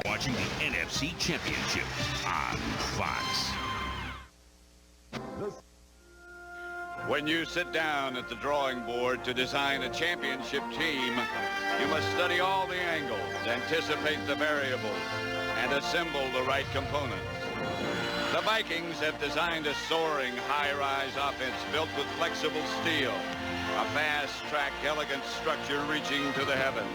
Watching the NFC Championship on Fox. When you sit down at the drawing board to design a championship team, you must study all the angles, anticipate the variables, and assemble the right components. The Vikings have designed a soaring high-rise offense built with flexible steel, a fast-track, elegant structure reaching to the heavens,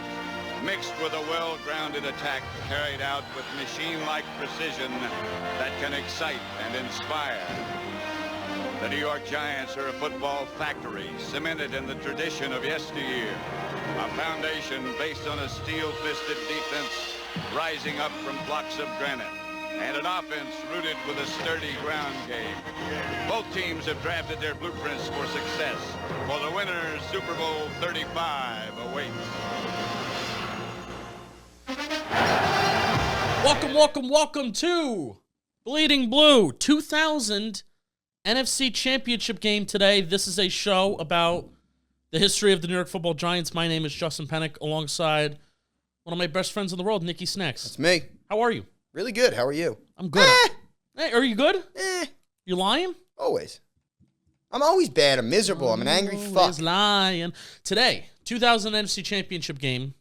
mixed with a well-grounded attack carried out with machine-like precision that can excite and inspire. The New York Giants are a football factory cemented in the tradition of yesteryear, a foundation based on a steel-fisted defense rising up from blocks of granite, and an offense rooted with a sturdy ground game. Both teams have drafted their blueprints for success, for the winner, Super Bowl 35 awaits. Welcome to Bleeding Blue 2000 NFC Championship game today. This is a show about the history of the New York Football Giants. My name is Justin Pennick, alongside one of my best friends in the world, Nicky Snacks. That's me. How are you? Really good. How are you? I'm good. Hey, are you good? You lying? Always. I'm always bad. I'm miserable. I'm an angry fuck. Always lying. Today, 2000 NFC Championship game.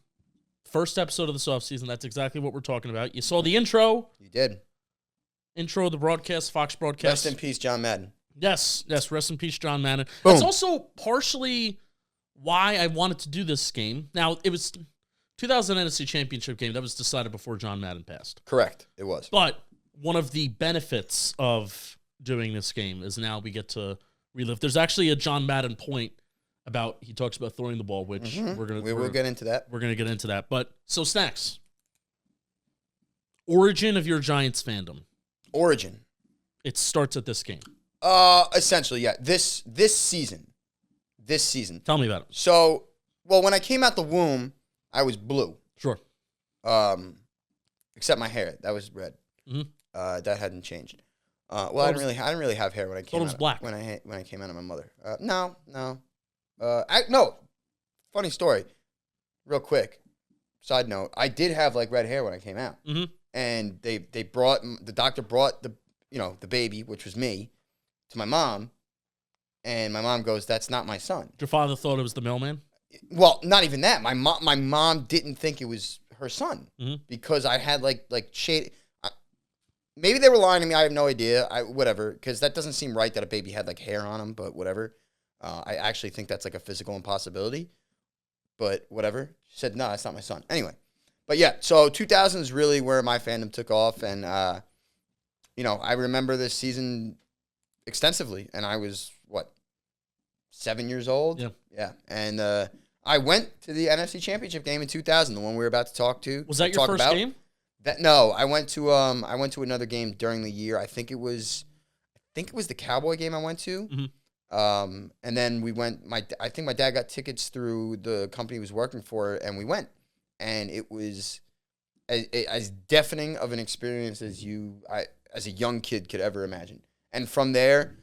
First episode of this offseason. That's exactly what we're talking about. You saw the intro. You did. Intro of the broadcast, Fox broadcast. Rest in peace, John Madden. Yes, rest in peace, John Madden. Boom. That's also partially why I wanted to do this game. Now, it was 2000 NFC Championship game. That was decided before John Madden passed. Correct. It was. But one of the benefits of doing this game is now we get to relive. There's actually a John Madden point about, he talks about throwing the ball, which we'll get into that. We're going to get into that. But, so Snacks, origin of your Giants fandom. Origin. It starts at this game. Essentially, yeah. This season. Tell me about it. So, well, when I came out the womb, I was blue. Sure. Except my hair. That was red. Mm-hmm. That hadn't changed. I didn't really have hair when I came out. It was black. When I came out of my mother. No. Funny story. Real quick. Side note. I did have like red hair when I came out. Mm-hmm. And the doctor brought the baby, which was me, to my mom. And my mom goes, "That's not my son." Your father thought it was the mailman? Well, not even that. My mom didn't think it was her son because I had like shade. Maybe they were lying to me. I have no idea. Whatever, because that doesn't seem right that a baby had like hair on him. But whatever. I actually think that's like a physical impossibility. But whatever. She said, "No, that's not my son." Anyway, but yeah. So 2000 is really where my fandom took off, and I remember this season extensively, and I was 7 years old. Yeah. And I went to the NFC Championship game in 2000, the one we were about to talk to. Was that your first game? No, I went to another game during the year. I think it was the Cowboy game I went to. Mm-hmm. And then we went. I think my dad got tickets through the company he was working for, and we went. And it was as deafening of an experience as a young kid could ever imagine. And from there,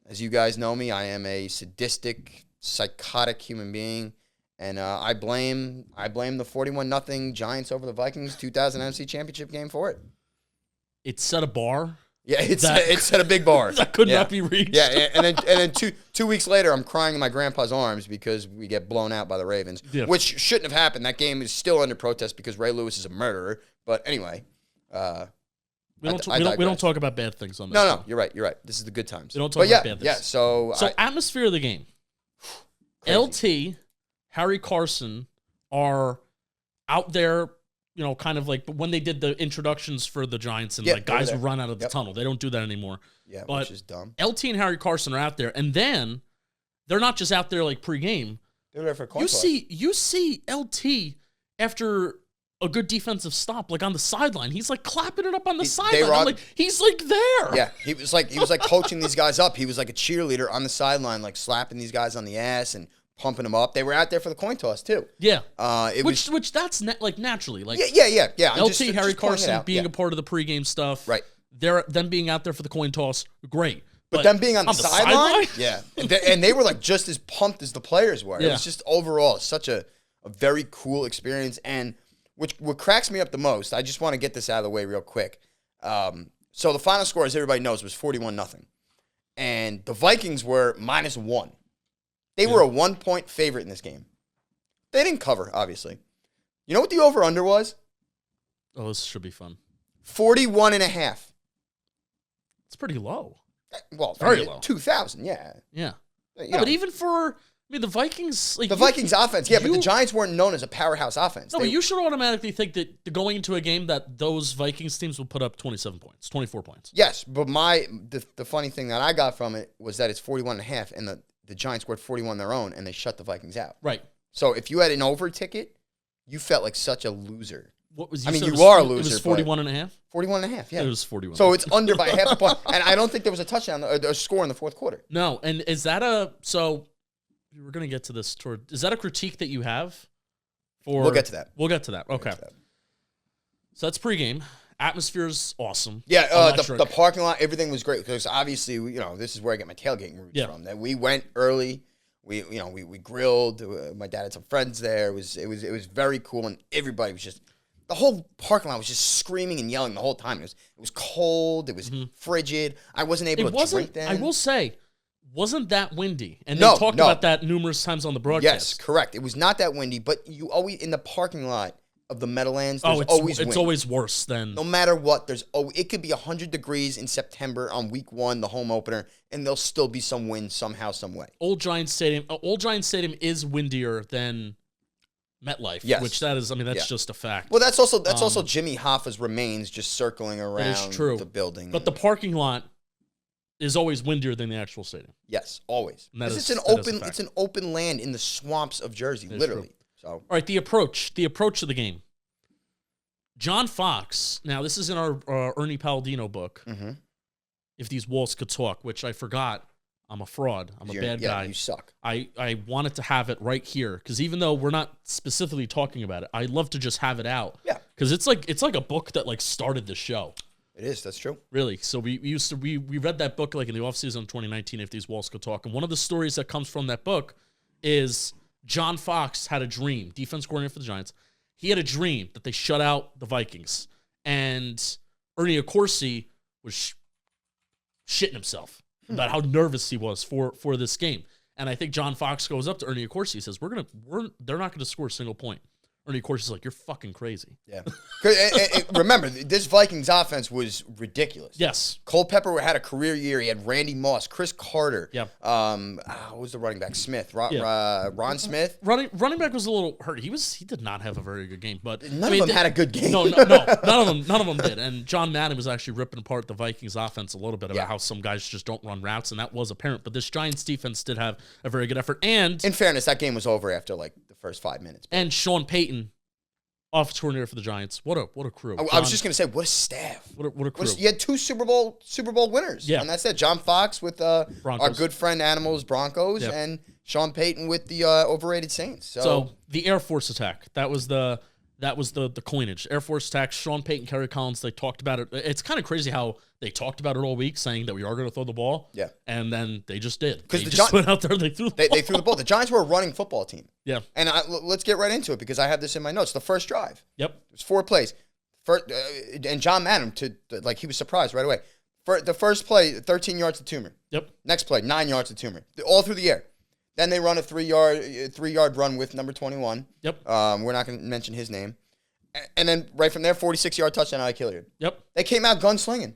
as you guys know me, I am a sadistic, psychotic human being, and I blame the 41-0 Giants over the Vikings 2000 NFC Championship game for it. It set a bar. Yeah, it set a big bar that could not be reached. Yeah, and then two weeks later, I'm crying in my grandpa's arms because we get blown out by the Ravens, which shouldn't have happened. That game is still under protest because Ray Lewis is a murderer. But anyway. We don't talk about bad things on this. No, you're right. This is the good times. We don't talk about bad things. Yeah, so atmosphere of the game. LT, Harry Carson are out there, kind of like when they did the introductions for the Giants and like guys who run out of the tunnel. They don't do that anymore. Yeah, but which is dumb. LT and Harry Carson are out there, and then they're not just out there like pregame. They're there for a coin toss. You see LT after a good defensive stop, like on the sideline. He's like clapping it up on the sideline. I'm like, he's like there. Yeah, he was like coaching these guys up. He was like a cheerleader on the sideline, like slapping these guys on the ass and pumping them up. They were out there for the coin toss too. Yeah, which that's naturally like yeah. LT Harry Carson being a part of the pregame stuff, right? Them being out there for the coin toss, great. But them being on the sideline, yeah, and they were like just as pumped as the players were. Yeah. It was just overall such a very cool experience and. what cracks me up the most, I just want to get this out of the way real quick. So the final score, as everybody knows, was 41-0. And the Vikings were -1. They were a 1-point favorite in this game. They didn't cover, obviously. You know what the over-under was? Oh, this should be fun. 41.5. It's pretty low. Well, very low. 2,000, yeah. Yeah. You No, know, but even for the Vikings, like the Vikings offense, but the Giants weren't known as a powerhouse offense. No, but you should automatically think that going into a game that those Vikings teams will put up 27 points, 24 points. Yes, but the funny thing that I got from it was that it's 41.5, and the Giants scored 41 on their own, and they shut the Vikings out. Right. So if you had an over ticket, you felt like such a loser. What was? You are a loser. It was 41.5. 41.5. Yeah, it was 41. So it's under by half a point, and I don't think there was a touchdown or a score in the fourth quarter. No, and is that so? We're gonna get to this. Is that a critique that you have? We'll get to that. We'll get to that. Okay. So that's pregame. Atmosphere's awesome. Yeah, the parking lot, everything was great because obviously, this is where I get my tailgating roots from. That we went early. We grilled. My dad had some friends there. It was very cool, and everybody was just. The whole parking lot was just screaming and yelling the whole time. It was cold. It was frigid. I wasn't able to drink then. I will say, wasn't that windy? And they talked about that numerous times on the broadcast. Yes, correct. It was not that windy, but you always in the parking lot of the Meadowlands. There's always wind. It's always worse than. No matter what, it could be 100 degrees in September on week 1, the home opener, and there'll still be some wind somehow, some way. Old Giant Stadium is windier than MetLife, yes. Which that's just a fact. Well, that's also Jimmy Hoffa's remains just circling around the building. But the parking lot is always windier than the actual stadium. Yes, always. It's an open land in the swamps of Jersey, literally. True. So, all right, the approach of the game. John Fox. Now, this is in our Ernie Palladino book. Mm-hmm. If These Walls Could Talk, which I forgot. I'm a fraud. I'm a bad guy. You suck. I wanted to have it right here because even though we're not specifically talking about it, I'd love to just have it out. Yeah. Because it's like a book that started the show. It is. That's true. Really. So we read that book in the offseason of 2019, If These Walls Could Talk. And one of the stories that comes from that book is John Fox had a dream, defense coordinator for the Giants. He had a dream that they shut out the Vikings. And Ernie Accorsi was shitting himself about how nervous he was for this game. And I think John Fox goes up to Ernie Accorsi. He says, they're not going to score a single point. Ernie Accorsi's like, you're fucking crazy. Yeah. Remember, this Vikings offense was ridiculous. Yes. Culpepper had a career year. He had Randy Moss, Chris Carter. Yeah. What was the running back? Smith. Ron Smith. Running back was a little hurt. He did not have a very good game, but none of them had a good game. No, none of them did. And John Madden was actually ripping apart the Vikings offense a little bit about how some guys just don't run routes, and that was apparent. But this Giants defense did have a very good effort. And in fairness, that game was over after the first 5 minutes. And Sean Payton, offensive coordinator for the Giants. What a crew. I was just gonna say, what a staff. What a crew. You had 2 Super Bowl winners. Yeah. And that's it. John Fox with our good friend Animals Broncos, and Sean Payton with the overrated Saints. So the Air Force attack. That was the coinage. Air Force attack. Sean Payton, Kerry Collins. They talked about it. It's kind of crazy how they talked about it all week, saying that we are going to throw the ball. Yeah. And then they just did. Because they just went out there and they threw the ball. They threw the ball. The Giants were a running football team. Yeah. And let's get right into it because I have this in my notes. The first drive. Yep. It was 4 plays. And John Madden, he was surprised right away. The first play, 13 yards to Toomer. Yep. Next play, 9 yards to Toomer. All through the air. Then they run a 3-yard run with number 21. Yep. We're not going to mention his name. And then right from there, 46-yard touchdown out of Hilliard. Yep. They came out gunslinging.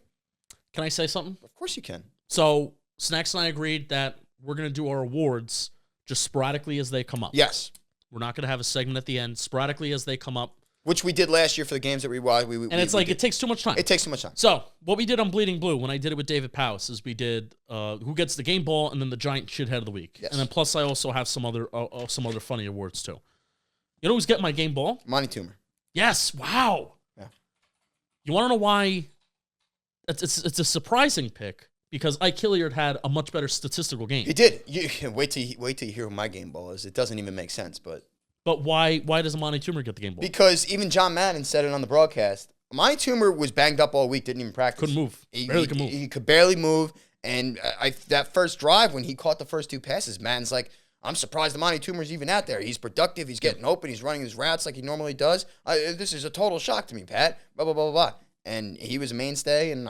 Can I say something? Of course you can. So Snacks and I agreed that we're going to do our awards just sporadically as they come up. Yes. We're not going to have a segment at the end. Sporadically as they come up. Which we did last year for the games that we watched. It takes too much time. It takes too much time. So what we did on Bleeding Blue when I did it with David Powis is we did who gets the game ball and then the Giant shithead of the week. Yes. And then plus I also have some other funny awards too. You know who's getting my game ball? Monty Toomer. Yes. Wow. Yeah. You want to know why? It's a surprising pick because Ike Hilliard had a much better statistical game. He did. Wait till you hear who my game ball is. It doesn't even make sense, but why does Monty Toomer get the game ball? Because even John Madden said it on the broadcast. Monty Toomer was banged up all week, didn't even practice. Couldn't move. Barely could move. He could barely move. And that first drive when he caught the first 2 passes, Madden's like, I'm surprised Amani Toomer's even out there. He's productive. He's getting open. He's running his routes like he normally does. This is a total shock to me, Pat. Blah, blah, blah, blah, blah. And he was a mainstay, and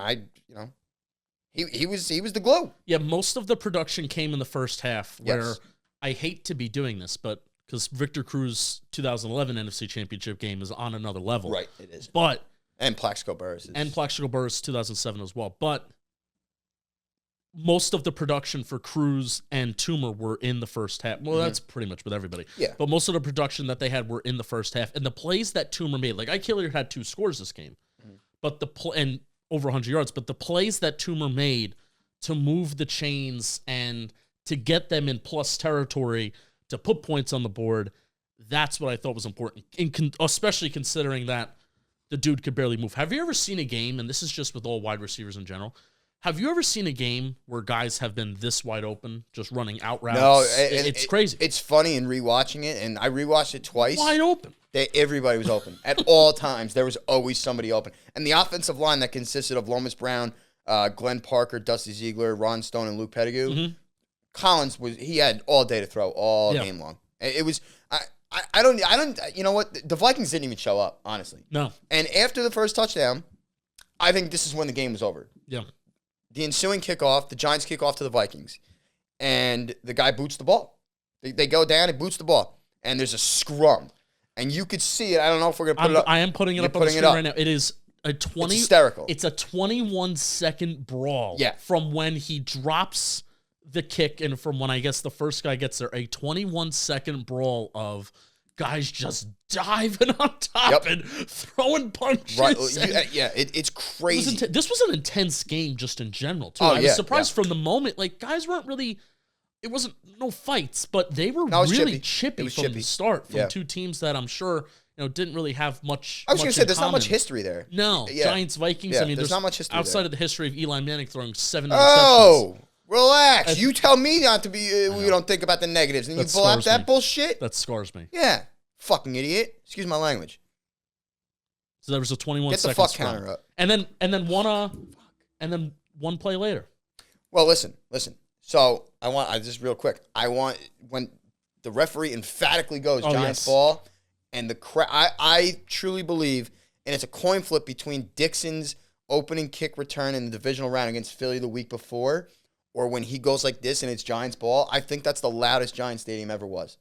he was the glue. Yeah, most of the production came in the first half, where I hate to be doing this, but because Victor Cruz's 2011 NFC Championship game is on another level. Right, it is. But and Plaxico Burress. And Plaxico Burress 2007 as well. But most of the production for Cruz and Toomer were in the first half. Well, that's pretty much with everybody. Yeah. But most of the production that they had were in the first half. And the plays that Toomer made, like Hilliard had 2 scores this game, but and over 100 yards. But the plays that Toomer made to move the chains and to get them in plus territory, to put points on the board, that's what I thought was important, especially considering that the dude could barely move. Have you ever seen a game, and this is just with all wide receivers in general, have you ever seen a game where guys have been this wide open, just running out routes? No, it's crazy. It's funny in rewatching it, and I rewatched it twice. Wide open. Everybody was open. At all times, there was always somebody open. And the offensive line that consisted of Lomas Brown, Glenn Parker, Dusty Ziegler, Ron Stone, and Luke Pettigrew, Collins he had all day to throw all game long. It was I don't you know what? The Vikings didn't even show up, honestly. No. And after the first touchdown, I think this is when the game was over. Yeah. The ensuing kickoff, the Giants kick off to the Vikings, and the guy boots the ball. They go down, and boots the ball, and there's a scrum, and you could see it. I don't know if we're gonna put it up. I am putting it up on the screen right now. It is a 20. It's hysterical. It's a 21-second brawl. Yeah. From when he drops the kick and from when I guess the first guy gets there, a 21-second brawl of guys just diving on top and throwing punches. Right. It's crazy. This was an intense game just in general, too. Oh, I was surprised from the moment. Like, guys weren't really... It wasn't no fights, but they were really chippy from the start from two teams that I'm sure didn't really have much. I was going to say there's not much history there. No, Giants, Vikings. Yeah, I mean, there's not much history outside there. of the history of Eli Manning throwing 7 interceptions. Oh, relax. You tell me not to be. We don't think about the negatives, and you pull out that bullshit. That scars me. Yeah, fucking idiot. Excuse my language. So there was a 21 Get the fuck counter up, and then one play later. Well, listen. So just real quick. I want when the referee emphatically goes Giants ball, and I truly believe, and it's a coin flip between Dixon's opening kick return in the divisional round against Philly the week before, or when he goes like this and it's Giants ball. I think that's the loudest Giants stadium ever was.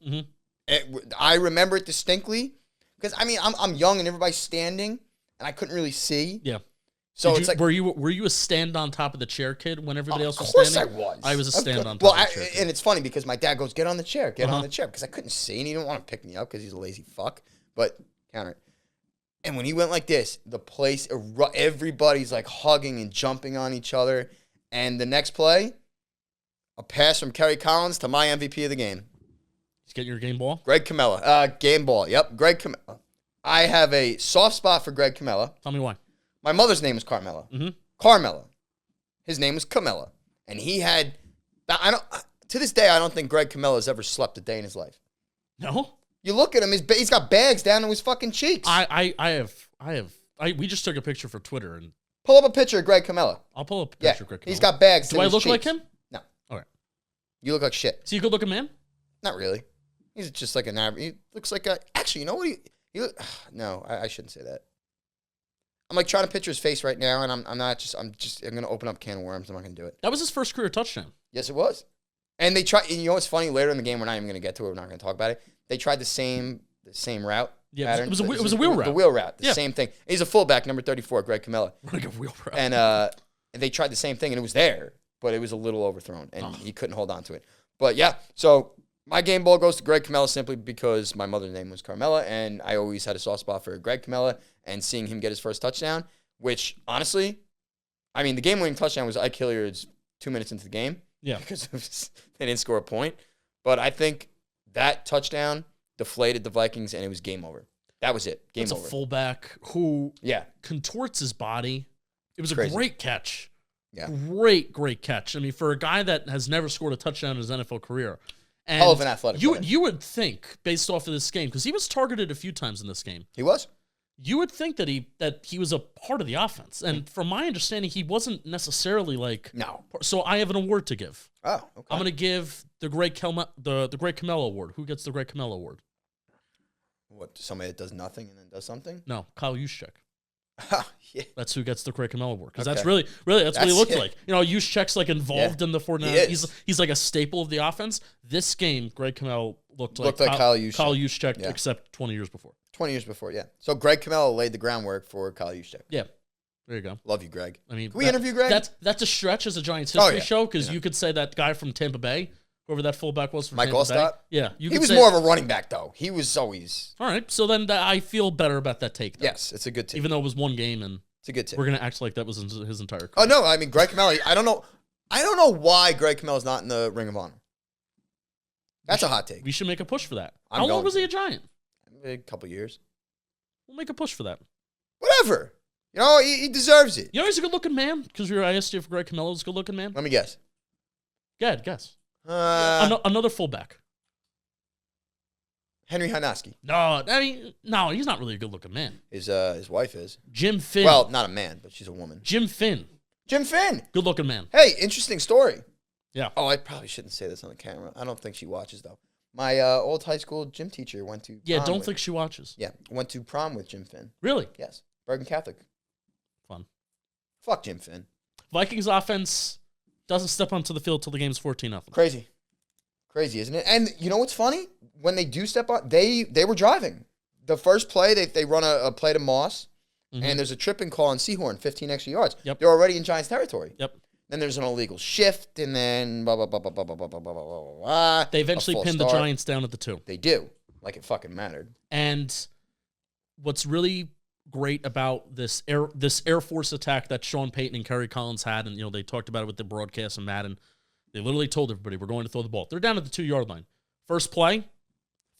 I remember it distinctly because I'm young and everybody's standing and I couldn't really see. Yeah. So it's like, were you a stand on top of the chair kid when everybody else was standing? Of course I was. I was a stand on top of the chair kid. And it's funny because my dad goes, get on the chair, on the chair, because I couldn't see and he didn't want to pick me up because he's a lazy fuck. But counter it. And when he went like this, the place, everybody's like hugging and jumping on each other. And the next play, a pass from Kerry Collins to my MVP of the game. He's getting your game ball? Greg Camella. Game ball. Yep, Greg Camella. I have a soft spot for Greg Camella. Tell me why. My mother's name is Carmela. Carmela. His name is Camella. And he had, to this day, I don't think Greg Camella has ever slept a day in his life. No? You look at him, he's got bags down to his fucking cheeks. We just took a picture for Twitter and pull up a picture of Greg Camella. I'll pull up a picture of Greg Camella. He's got bags. Do I look like him? No. All right. You look like shit. So you good looking man? Not really. He's just like an average. He looks like a. Actually, you know what? No, I shouldn't say that. I'm like trying to picture his face right now, and I'm gonna open up a can of worms. I'm not gonna do it. That was his first career touchdown. Yes, it was. And they tried. And you know what's funny? Later in the game, we're not even gonna get to it. We're not gonna talk about it. They tried the same route. Yeah, pattern. It was a wheel route. The wheel route. The same thing. He's a fullback, number 34, Greg Camella. Running a wheel route. And they tried the same thing, and it was there, but it was a little overthrown, and he couldn't hold on to it. But yeah, so my game ball goes to Greg Camella simply because my mother's name was Carmela, and I always had a soft spot for Greg Camella, and seeing him get his first touchdown, which, honestly, the game-winning touchdown was Ike Hilliard's 2 minutes into the game. Yeah. Because they didn't score a point. But I think that touchdown deflated the Vikings, and it was game over. That was it. Game over. It's a fullback who contorts his body. It was a great catch. Yeah. Great catch. For a guy that has never scored a touchdown in his NFL career. And hell of an athletic player. You would think, based off of this game, because he was targeted a few times in this game. He was. you would think that he was a part of the offense. And from my understanding, he wasn't necessarily like No. So I have an award to give. Oh, okay. I'm going to give the Great Camelo Award. Who gets the Great Camelo Award? What, somebody that does nothing and then does something? No, Kyle Juszczyk. Yeah. That's who gets the Great Camelo Award. Because Okay. that's really that's what he looked it. like. You know, Juszczyk's like involved in the 49ers. He is. He's like a staple of the offense. This game, Greg Camelo looked like Kyle Juszczyk. Kyle Juszczyk, Yeah. except 20 years before. 20 years before, yeah. So Greg Camelo laid the groundwork for Kyle Juszczyk. Yeah. There you go. Love you, Greg. I mean, Can we interview Greg? That's a stretch as a Giants Oh, history yeah. show because you could say that guy from Tampa Bay, whoever that fullback was from Mike Tampa Bay. Allstott? Yeah, He could was say- more of a running back, though. He was always... All right, so then I feel better about that take. Then. Yes, it's a good team. Even though it was one game and It's a good team. we're gonna act like that was his entire career. Oh, no, I mean, Greg Camelo, I don't know why Greg Camelo's not in the Ring of Honor. That's a hot take. We should make a push for that. I'm How long going was he to. a Giant? A couple years. We'll make a push for that. Whatever. You know, he deserves it. You know he's a good-looking man? Because I asked you if Greg Camelo's a good-looking man. Let me guess. Go ahead, guess. Another fullback. Henry Hanaski. No, I mean, no, he's not really a good-looking man. His wife is. Jim Finn. Well, not a man, but she's a woman. Jim Finn. Jim Finn. Good-looking man. Hey, interesting story. Yeah. Oh, I probably shouldn't say this on the camera. I don't think she watches, though. My old high school gym teacher went to Yeah, prom don't with- think she watches. Yeah, went to prom with Jim Finn. Really? Yes. Bergen Catholic. Fun. Fuck Jim Finn. Vikings offense doesn't step onto the field till the game's 14-0. Crazy. Crazy, isn't it? And you know what's funny? When they do step on, they were driving. The first play, they run a play to Moss, and there's a tripping call on Seahorn, 15 extra yards. Yep. They're already in Giants territory. Yep. Then there's an illegal shift, and then blah, blah, blah, blah, blah, blah, blah, blah, blah, blah, blah. They eventually A false pinned the start. Giants down at the 2. They do. Like it fucking mattered. And what's really great about this Air Force attack that Sean Payton and Kerry Collins had, and they talked about it with the broadcast and Madden. They literally told everybody, we're going to throw the ball. They're down at the 2-yard line. First play,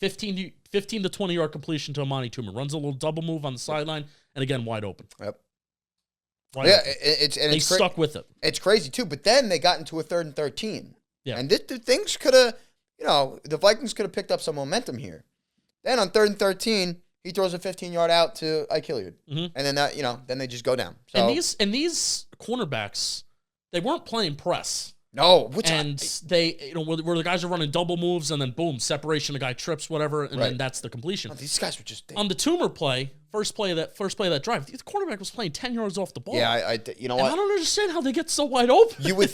15 to 20-yard completion to Amani Toomer. Runs a little double move on the sideline, and again, wide open. Yep. Wide Yeah, open. it's Stuck with it. It's crazy, too. But then they got into a 3rd and 13. Yeah. And the things could have, the Vikings could have picked up some momentum here. Then on 3rd and 13, he throws a 15-yard out to Ike Hilliard. And then then they just go down. So, And these cornerbacks, they weren't playing press. no, They, where the guys are running double moves and then boom, separation, the guy trips, whatever, and then Right. that's the completion. these guys were just. On the Toomer play, first play of that drive, the cornerback was playing 10 yards off the ball. Yeah, you know And I what? don't understand how they get so wide open. You would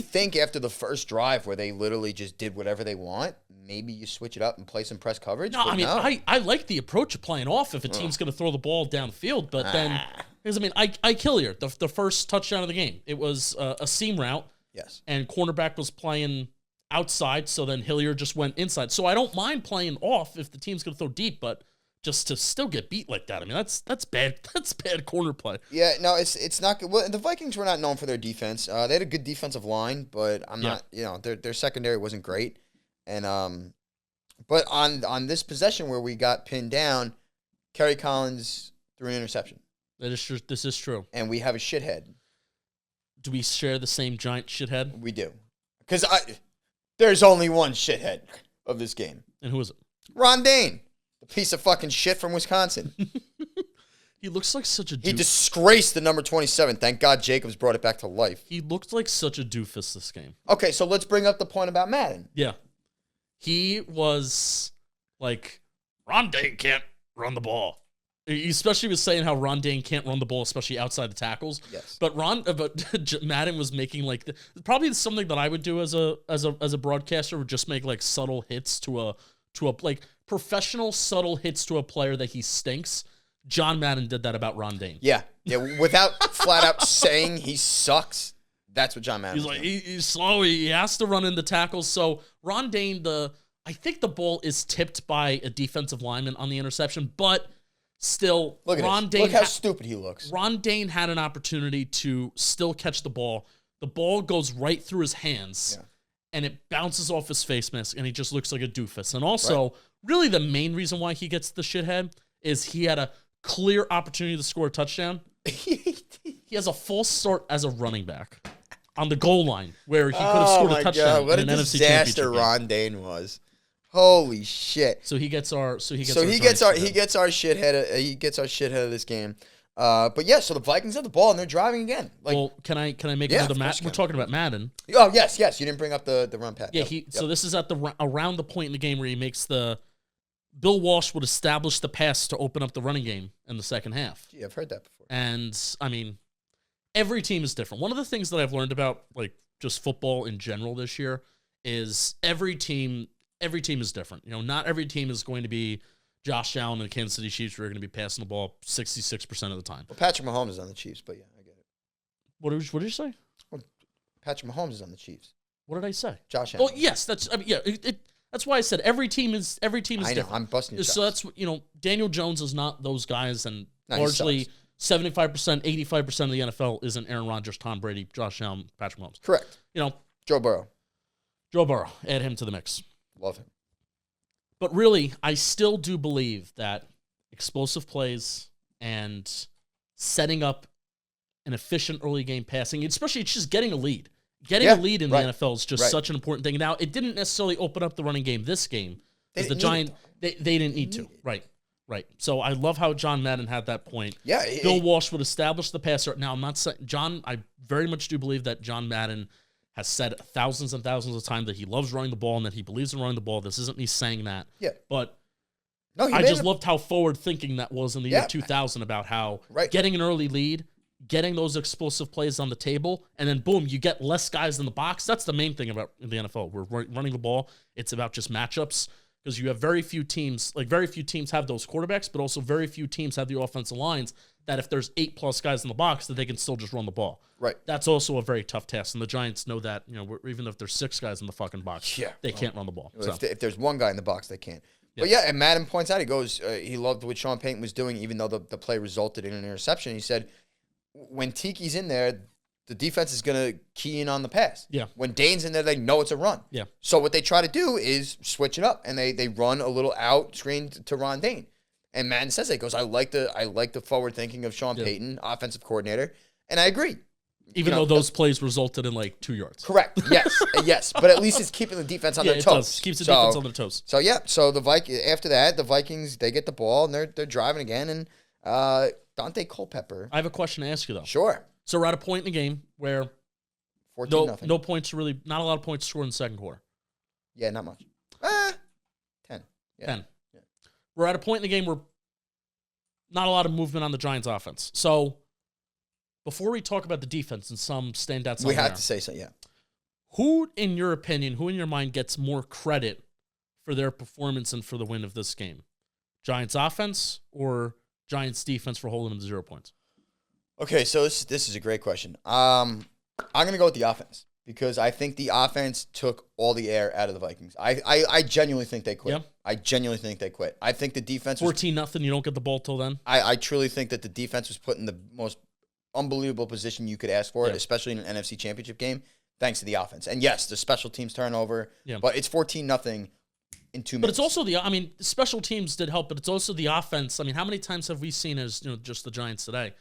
think after the first drive where they literally just did whatever they want, maybe you switch it up and play some press coverage. No, but I mean, no. I like the approach of playing off if a team's going to throw the ball downfield, but then, because I mean, Ike Hilliard, the first touchdown of the game, it was a seam route. Yes. And cornerback was playing outside, so then Hilliard just went inside. So I don't mind playing off if the team's going to throw deep, but just to still get beat like that, I mean, that's bad. That's bad corner play. Yeah, no, it's not good. Well, the Vikings were not known for their defense. They had a good defensive line, but I'm not. Their secondary wasn't great, and but on this possession where we got pinned down, Kerry Collins threw an interception, This is true. and we have a shithead. Do we share the same giant shithead? We do, because there's only one shithead of this game. And who is it? Ron Dane, the piece of fucking shit from Wisconsin. He looks like such a He doofus. disgraced the number 27. Thank God Jacobs brought it back to life. He looked like such a doofus this game. Okay, so let's bring up the point about Madden. Yeah. He was like, Ron Dane can't run the ball. He especially was saying how Ron Dane can't run the ball, especially outside the tackles. Yes. But Madden was making like probably something that I would do as a broadcaster would just make like subtle hits to a like professional subtle hits to a player that he stinks. John Madden did that about Ron Dane. Yeah, without flat out saying he sucks. That's what John Madden. He's like he's slow. He has to run into tackles. So Ron Dane, I think the ball is tipped by a defensive lineman on the interception, but still, Look at Ron this. Dane. Look how stupid he looks. Ron Dane had an opportunity to still catch the ball. The ball goes right through his hands, and it bounces off his face mask, and he just looks like a doofus. And also, really the main reason why he gets the shithead is he had a clear opportunity to score a touchdown. He has a false start as a running back on the goal line where he could have scored a touchdown God, what in a an NFC disaster Championship game. Ron Dane was. Holy shit! So he gets our he gets our shithead of this game. But yeah, so the Vikings have the ball and they're driving again. Like, well, can I make another Madden? We're talking about Madden. Oh yes. You didn't bring up the run pass. Yeah, so this is at around the point in the game where he makes the Bill Walsh would establish the pass to open up the running game in the second half. Gee, I've heard that before. And I mean, every team is different. One of the things that I've learned about like just football in general this year is every team is different. You know, not every team is going to be Josh Allen and the Kansas City Chiefs who are going to be passing the ball 66% of the time. Well, Patrick Mahomes is on the Chiefs, but yeah, I get it. What did you say? Well, Patrick Mahomes is on the Chiefs. What did I say? Josh Allen. Oh, yes, that's that's why I said every team is different. I know, I'm busting your So chops. that's, Daniel Jones is not those guys, and No, he largely sucks. 75%, 85% of the NFL isn't Aaron Rodgers, Tom Brady, Josh Allen, Patrick Mahomes. Correct. Joe Burrow. Add him to the mix. Love him. But really, I still do believe that explosive plays and setting up an efficient early game passing, especially it's just getting a lead. Getting a lead in the NFL is just such an important thing. Now, it didn't necessarily open up the running game this game because the Giants, they didn't need to. Right. So I love how John Madden had that point. Yeah. Bill Walsh would establish the passer. Now, I'm not saying, I very much do believe that John Madden has said thousands and thousands of times that he loves running the ball and that he believes in running the ball. This isn't me saying that. Yeah. But no, I just loved how forward-thinking that was in the year 2000 about how getting an early lead, getting those explosive plays on the table, and then boom, you get less guys in the box. That's the main thing about in the NFL. We're running the ball. It's about just matchups because you have very few teams have those quarterbacks, but also very few teams have the offensive lines that if there's 8+ guys in the box, that they can still just run the ball. Right. That's also a very tough task, and the Giants know that. Even if there's 6 guys in the fucking box, they can't run the ball. Well, if there's one guy in the box, they can't. But yeah, and Madden points out, he goes, he loved what Sean Payton was doing, even though the play resulted in an interception. He said, when Tiki's in there, the defense is going to key in on the pass. Yeah. When Dane's in there, they know it's a run. Yeah. So what they try to do is switch it up, and they run a little out screen to Ron Dane. And Madden says that. He goes, I like the forward thinking of Sean Payton, offensive coordinator, and I agree. Even though those plays resulted in like 2 yards. Correct. Yes. But at least it's keeping the defense on their toes. It does. Keeps the defense on their toes. So yeah. So after that, the Vikings, they get the ball and they're driving again. And Dante Culpepper. I have a question to ask you though. Sure. So we're at a point in the game where 14-0. no points really, not a lot of points scored in the second quarter. Yeah, not much. 10. Yeah. 10. Yeah. We're at a point in the game where not a lot of movement on the Giants offense. So before we talk about the defense and some standouts, we have to say so. Yeah. Who, in your opinion, who in your mind gets more credit for their performance and for the win of this game? Giants offense or Giants defense for holding them to 0 points? Okay, so this is a great question. I'm going to go with the offense because I think the offense took all the air out of the Vikings. I genuinely think they quit. Yep. I genuinely think they quit. I think the defense 14-0, you don't get the ball till then? I truly think that the defense was put in the most unbelievable position you could ask for it, especially in an NFC Championship game, thanks to the offense. And yes, the special teams turnover, but it's 14-0 in 2 minutes. But it's also the special teams did help, but it's also the offense. I mean, how many times have we seen as just the Giants today?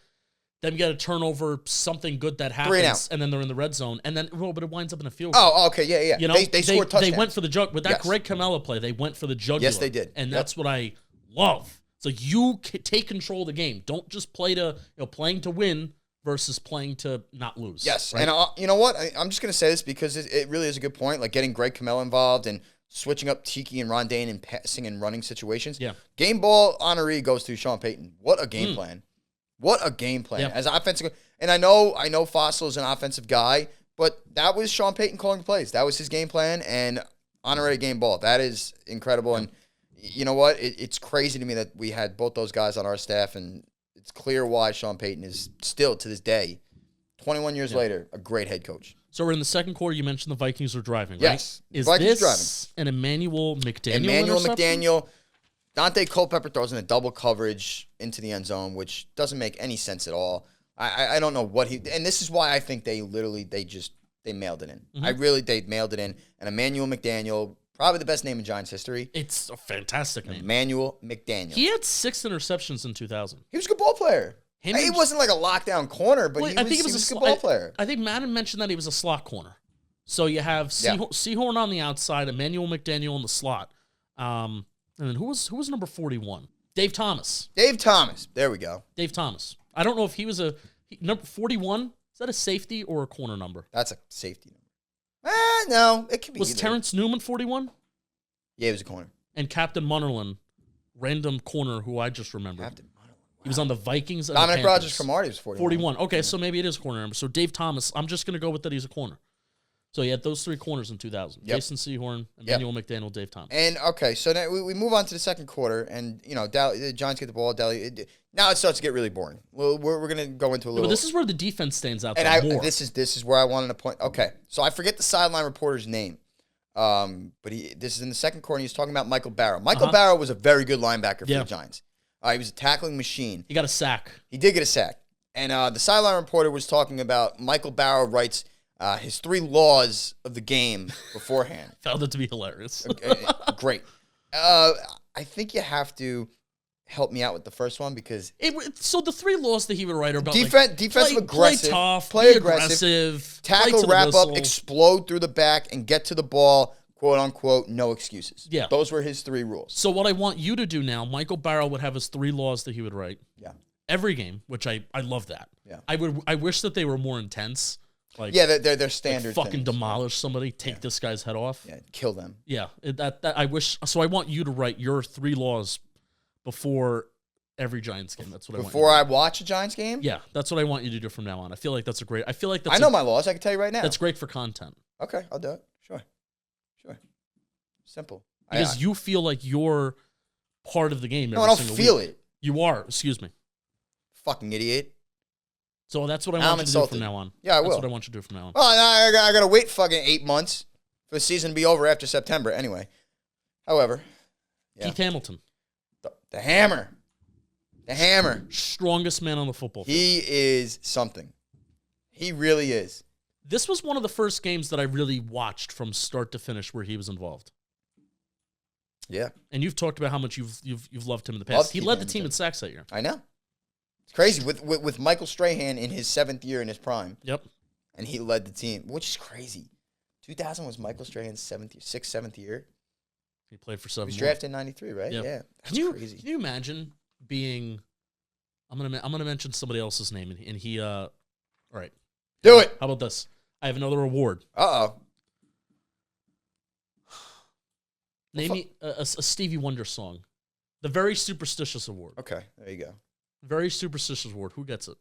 Them get a turnover, something good that happens, and then they're in the red zone, and then but it winds up in a field goal. Oh, okay, yeah. They scored touchdowns. They went for the jug with that Greg Camella play. They went for the jugular. Yes, they did, and that's what I love. So you take control of the game. Don't just play to playing to win versus playing to not lose. Yes, right? And you know what? I'm just going to say this because it really is a good point. Like getting Greg Camella involved and switching up Tiki and Ron Dane in passing and running situations. Yeah. Game ball honoree goes through Sean Payton. What a game plan. What a game plan. As offensive, and I know Fossil is an offensive guy, but that was Sean Payton calling the plays. That was his game plan, and honorary game ball. That is incredible. And you know what? It's crazy to me that we had both those guys on our staff, and it's clear why Sean Payton is still, to this day, 21 years later, a great head coach. So we're in the second quarter. You mentioned the Vikings are driving, right? Yes. Is Vikings this an Emmanuel McDaniel Dante Culpepper throws in a double coverage into the end zone, which doesn't make any sense at all. I don't know what and this is why I think they mailed it in. Mm-hmm. They mailed it in. And Emmanuel McDaniel, probably the best name in Giants history. It's a fantastic name. Emmanuel McDaniel. He had 6 interceptions in 2000. He was a good ball player. He wasn't like a lockdown corner, but he was a good ball player. I think Madden mentioned that he was a slot corner. So you have Seahorn on the outside, Emmanuel McDaniel in the slot. And then who was number 41? Dave Thomas. Dave Thomas. There we go. Dave Thomas. I don't know if he was number 41. Is that a safety or a corner number? That's a safety number. No, it could be. Was either. Terrence Newman 41? Yeah, he was a corner. And Captain Munnerlyn, random corner who I just remembered. Captain Munnerlyn. Wow. He was on the Vikings. And Dominic the Panthers. Rogers Cromartie was 41. 41. Okay, so maybe it is corner number. So Dave Thomas, I'm just going to go with that he's a corner. So he had those three corners in 2000. Yep. Jason Sehorn, Emmanuel McDaniel, Dave Thomas. And, okay, so now we move on to the second quarter, and, the Giants get the ball. Now it starts to get really boring. We're going to go into a little... But this is where the defense stands out more. This is where I wanted to point... Okay, so I forget the sideline reporter's name, but this is in the second quarter, and he's talking about Michael Barrow. Michael Barrow was a very good linebacker for the Giants. He was a tackling machine. He got a sack. He did get a sack. And the sideline reporter was talking about Michael Barrow writes... his 3 laws of the game beforehand. Found it to be hilarious. Great. I think you have to help me out with the first one because... So the 3 laws that he would write are about defensive aggressive, play tough, play aggressive, tackle, wrap up, explode through the back, and get to the ball, quote unquote, no excuses. Yeah. Those were his 3 rules. So what I want you to do now, Michael Barrow would have his 3 laws that he would write. Yeah. Every game, which I love that. Yeah. I wish that they were more intense. They're standard. Fucking things. demolish somebody, take this guy's head off. Yeah, kill them. Yeah, that I wish. So I want you to write your 3 laws before every Giants game. That's what I want. Before I watch a Giants game. Yeah, that's what I want you to do from now on. I feel like that's a great. I feel like that's. I know my laws. I can tell you right now. That's great for content. Okay, I'll do it. Sure. Simple. Because you feel like you're part of the game. No, I don't feel it. You are. Excuse me. Fucking idiot. So that's what I want you to do from now on. Yeah, I will. That's what I want you to do from now on. Well, I got to wait fucking 8 months for the season to be over after September. Anyway, however, Keith Hamilton, the hammer, strongest man on the football field. He is something. He really is. This was one of the first games that I really watched from start to finish where he was involved. Yeah, and you've talked about how much you've loved him in the past. He led the team in sacks that year. I know. It's crazy with Michael Strahan in his 7th year in his prime. Yep. And he led the team, which is crazy. 2000 was Michael Strahan's 7th year. He played for 7 He was more. drafted in 93, right? Yep. Yeah. That's crazy. Can you imagine being... I'm gonna mention somebody else's name, and he... all right. Do it. How about this? I have another award. Uh-oh. Name me a Stevie Wonder song. The Very Superstitious Award. Okay, there you go. Very Superstitious Award. Who gets it?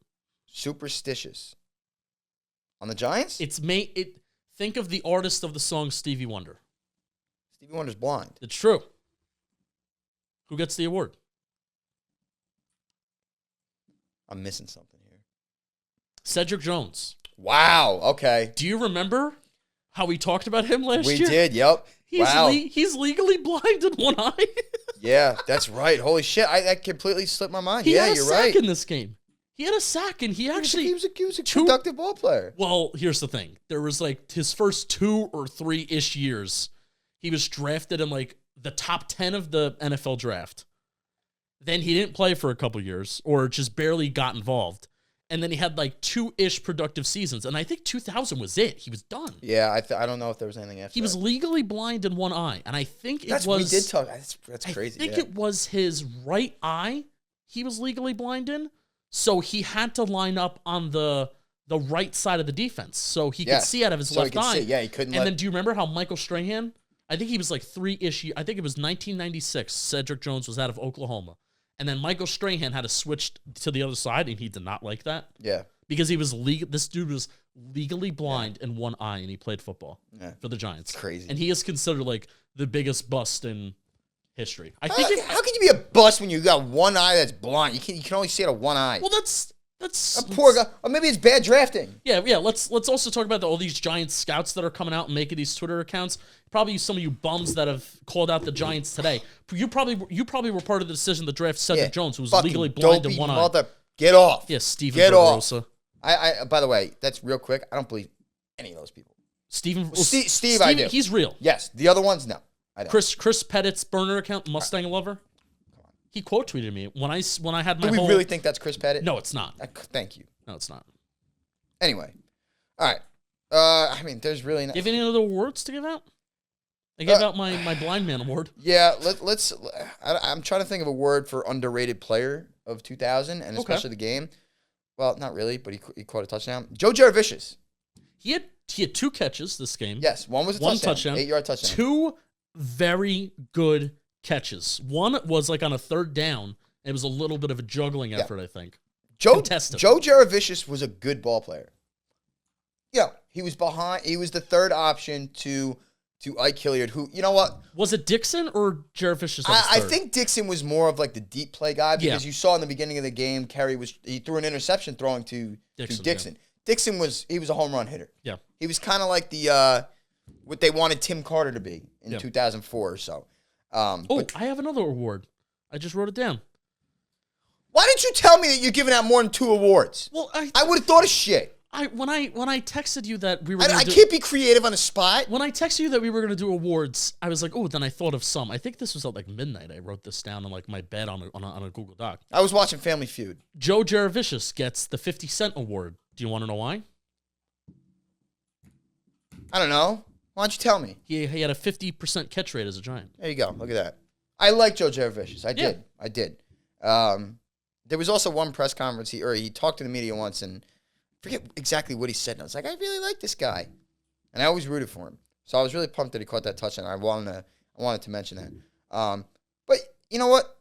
Superstitious. On the Giants? Think of the artist of the song Stevie Wonder. Stevie Wonder's blind. It's true. Who gets the award? I'm missing something here. Cedric Jones. Wow, okay. Do you remember how we talked about him last year? We did, yep. He's legally blind in one eye. Yeah, that's right. Holy shit, I completely slipped my mind. He Yeah, had a you're sack right. in this game. He had a sack, and he was a productive ball player. Well, here's the thing. There was his first 2 or 3-ish years, he was drafted in the top 10 of the NFL draft. Then he didn't play for a couple years or just barely got involved. And then he had 2-ish productive seasons. And I think 2000 was it. He was done. Yeah, I don't know if there was anything after He was legally blind in one eye. And I think we did talk. That's crazy. I think it was his right eye he was legally blind in. So he had to line up on the right side of the defense. So he could see out of his left eye. Yeah, he couldn't. And then do you remember how Michael Strahan, I think he was 3-ish. I think it was 1996. Cedric Jones was out of Oklahoma. And then Michael Strahan had to switch to the other side, and he did not like that. Yeah. Because this dude was legally blind in one eye, and he played football for the Giants. It's crazy. And he is considered the biggest bust in history. How can you be a bust when you got one eye that's blind? You can only see out of one eye. Well, that's a poor guy. Or maybe it's bad drafting. Yeah. Let's also talk about all these Giants scouts that are coming out and making these Twitter accounts. Probably some of you bums that have called out the Giants today. You probably were part of the decision to draft Cedric Jones, who was legally blind in one eye. Get off. Yeah, Steven Get Barbosa. Off. I by the way, that's real quick. I don't believe any of those people. Steve, I do. He's real. Yes. The other ones, no. I don't. Chris Pettit's burner account, Mustang Lover. He quote tweeted me when I had my. Do we really think that's Chris Pettit? No, it's not. Thank you. No, it's not. Anyway, all right. There's really not. Do you have any other awards to give out? I gave out my blind man award. Yeah, let's. I'm trying to think of a word for underrated player of 2000, and especially the game. Well, not really, but he caught a touchdown. Joe Jaravicious. He had 2 catches this game. Yes, one was a touchdown. 8-yard touchdown. 2 very good catches. One was like on a 3rd down. It was a little bit of a juggling effort, I think. Joe Jaravicious was a good ball player. Yeah, he was behind. He was the 3rd option to Ike Hilliard, who, you know what? Was it Dixon or Jaravicious? I think Dixon was more of like the deep play guy because you saw in the beginning of the game, he threw an interception throwing to Dixon. Yeah. Dixon was a home run hitter. Yeah. He was kind of like the what they wanted Tim Carter to be in 2004 or so. I have another award. I just wrote it down. Why didn't you tell me that you're giving out more than 2 awards? Well, I would have thought of shit. When I texted you that we were I can't be creative on the spot. When I texted you that we were going to do awards, I was like, oh, then I thought of some. I think this was at like midnight. I wrote this down on like my bed on a Google Doc. I was watching Family Feud. Joe Jaravicious gets the 50 Cent award. Do you want to know why? I don't know. Why don't you tell me? He had a 50% catch rate as a Giant. There you go. Look at that. I like Joe Jaravicious. I did. There was also one press conference he talked to the media once, and I forget exactly what he said. And I was like, I really like this guy, and I always rooted for him. So I was really pumped that he caught that touchdown. I wanted to mention that. But you know what?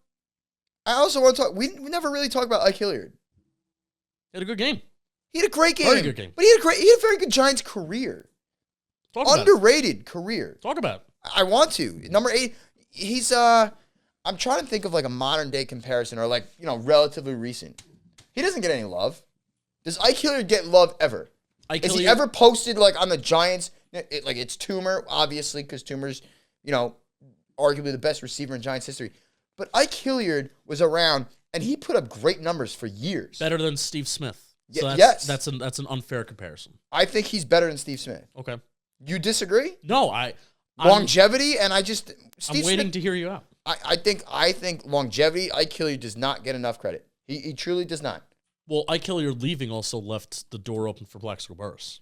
I also want to talk. We never really talked about Ike Hilliard. He had a good game. He had a great game. Very good game. But he had a very good Giants career. Underrated career. Talk about it. I want to. Number 8, he's I'm trying to think of like a modern day comparison or like, relatively recent. He doesn't get any love. Does Ike Hilliard get love ever? Is he ever posted like on the Giants? It's Toomer, obviously, because Toomer's, arguably the best receiver in Giants history. But Ike Hilliard was around and he put up great numbers for years. Better than Steve Smith. So yes. That's an unfair comparison. I think he's better than Steve Smith. Okay. You disagree? No, longevity, and I'm waiting to hear you out. I think longevity, Ike Hilliard does not get enough credit. He truly does not. Well, Ike Hilliard leaving also left the door open for Plaxico Burress.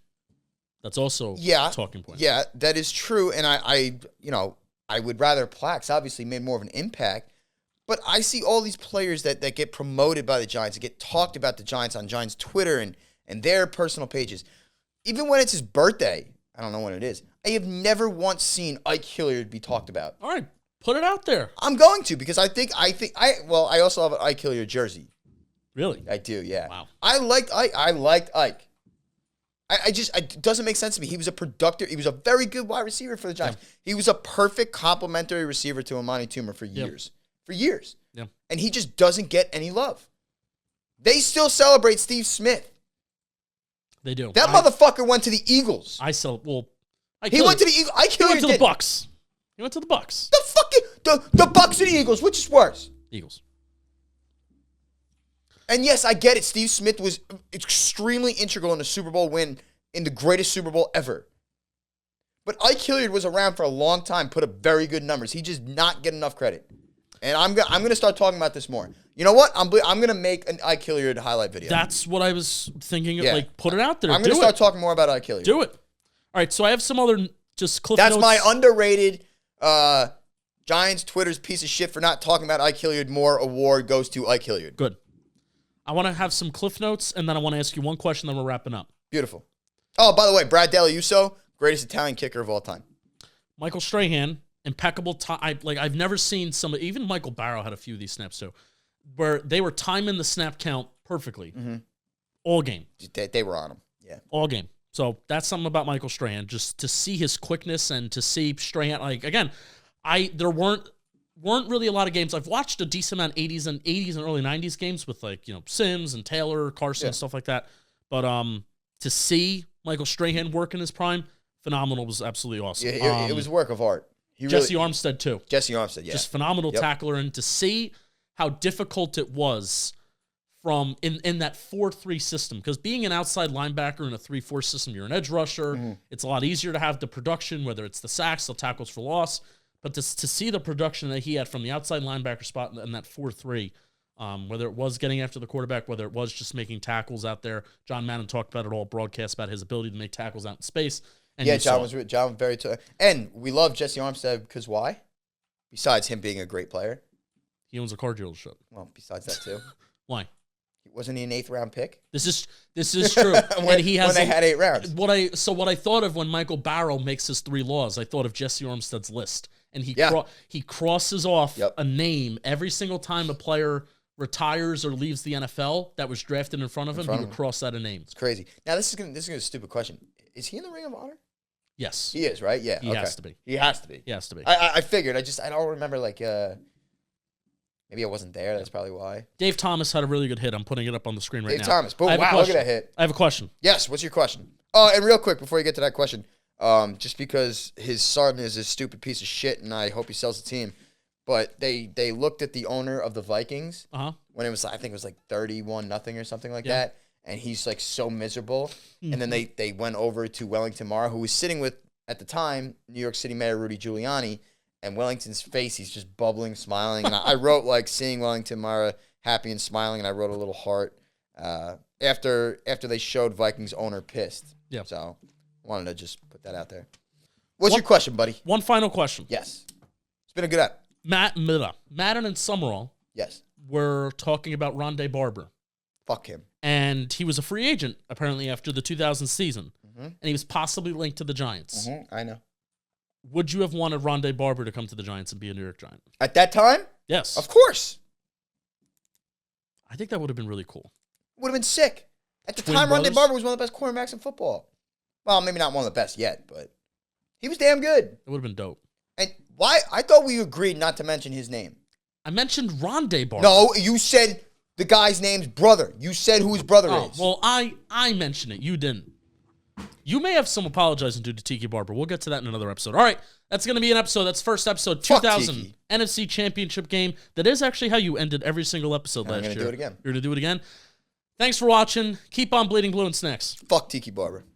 That's also a talking point. Yeah, that is true, and I would rather Plax obviously made more of an impact, but I see all these players that get promoted by the Giants, that get talked about the Giants on Giants Twitter and their personal pages. Even when it's his birthday, I don't know when it is, I have never once seen Ike Hilliard be talked about. All right, put it out there. I'm going to because I also have an Ike Hilliard jersey. Really? I do, yeah. Wow. I liked Ike. It doesn't make sense to me. He was a productive. He was a very good wide receiver for the Giants. Yeah. He was a perfect complementary receiver to Amani Toomer for years. Yep. For years. Yeah. And he just doesn't get any love. They still celebrate Steve Smith. They do. That motherfucker went to the Eagles. He went to the Eagles. He went to the Bucks. He went to the Bucks. The Bucks and the Eagles. Which is worse? Eagles. And yes, I get it. Steve Smith was extremely integral in the Super Bowl win, in the greatest Super Bowl ever. But Ike Hilliard was around for a long time, put up very good numbers. He just not get enough credit. And I'm gonna start talking about this more. You know what? I'm gonna make an Ike Hilliard highlight video. That's what I was thinking. Yeah. Like, put it out there. I'm gonna start talking more about Ike Hilliard. Do it. All right. So I have some other just clip notes. That's my underrated Giants Twitter's piece of shit for not talking about Ike Hilliard more. Award goes to Ike Hilliard. Good. I want to have some cliff notes, and then I want to ask you one question, then we're wrapping up. Beautiful. Oh, by the way, Brad Deliuso, greatest Italian kicker of all time. Michael Strahan, impeccable time. I've never seen somebody, even Michael Barrow had a few of these snaps too, where they were timing the snap count perfectly. Mm-hmm. All game. They were on him. Yeah. All game. So that's something about Michael Strahan, just to see his quickness and to see Strahan, again, there weren't really a lot of games. I've watched a decent amount of 80s and early 90s games with Sims and Taylor, Carson, and stuff like that. But to see Michael Strahan work in his prime, phenomenal, was absolutely awesome. Yeah, it was a work of art. Jesse Armstead too. Jesse Armstead, yeah. Just phenomenal tackler. And to see how difficult it was from in that 4-3 system, because being an outside linebacker in a 3-4 system, you're an edge rusher. Mm-hmm. It's a lot easier to have the production, whether it's the sacks, the tackles for loss. But to see the production that he had from the outside linebacker spot in that 4-3, whether it was getting after the quarterback, whether it was just making tackles out there. John Madden talked about it all broadcast about his ability to make tackles out in space. And Yeah, you saw it. John was very and we love Jesse Armstead because why? Besides him being a great player. He owns a car dealership. Well, besides that too. Why? Wasn't he an 8th round pick? This is true. when they had 8 rounds. What I thought of when Michael Barrow makes his 3 laws, I thought of Jesse Armstead's list, and he crosses off a name every single time a player retires or leaves the NFL that was drafted in front of him. He would cross out a name. It's crazy. Now this is gonna be a stupid question. Is he in the Ring of Honor? Yes, he is. Right? Yeah, he has to be. He has to be. He has to be. I figured. I don't remember like. Maybe I wasn't there. That's probably why. Dave Thomas had a really good hit. I'm putting it up on the screen right now. Dave Thomas. Boom. Wow, look at that hit. I have a question. Yes, what's your question? Oh, and real quick, before you get to that question, just because his son is a stupid piece of shit, and I hope he sells the team, but they looked at the owner of the Vikings when it was, I think it was like 31-0 or something like that, and he's like so miserable. And then they went over to Wellington Mara, who was sitting with, at the time, New York City Mayor Rudy Giuliani, and Wellington's face, he's just bubbling, smiling. And I wrote, like, seeing Wellington Mara happy and smiling, and I wrote a little heart after they showed Vikings owner pissed. Yeah. So I wanted to just put that out there. What's your question, buddy? One final question. Yes. It's been a good app. Madden and Summerall were talking about Rondé Barber. Fuck him. And he was a free agent, apparently, after the 2000 season. And he was possibly linked to the Giants. I know. Would you have wanted Rondé Barber to come to the Giants and be a New York Giant? At that time? Yes. Of course. I think that would have been really cool. Would have been sick. At the time, Rondé Barber was one of the best cornerbacks in football. Well, maybe not one of the best yet, but he was damn good. It would have been dope. And why? I thought we agreed not to mention his name. I mentioned Rondé Barber. No, you said the guy's name's brother. You said who his brother is. Well, I mentioned it. You didn't. You may have some apologizing to Tiki Barber. We'll get to that in another episode. All right, that's going to be an episode. That's first episode, 2000 NFC Championship game. That is actually how you ended every single episode last year. I'm going to do it again. You're going to do it again. Thanks for watching. Keep on bleeding blue and snacks. Fuck Tiki Barber.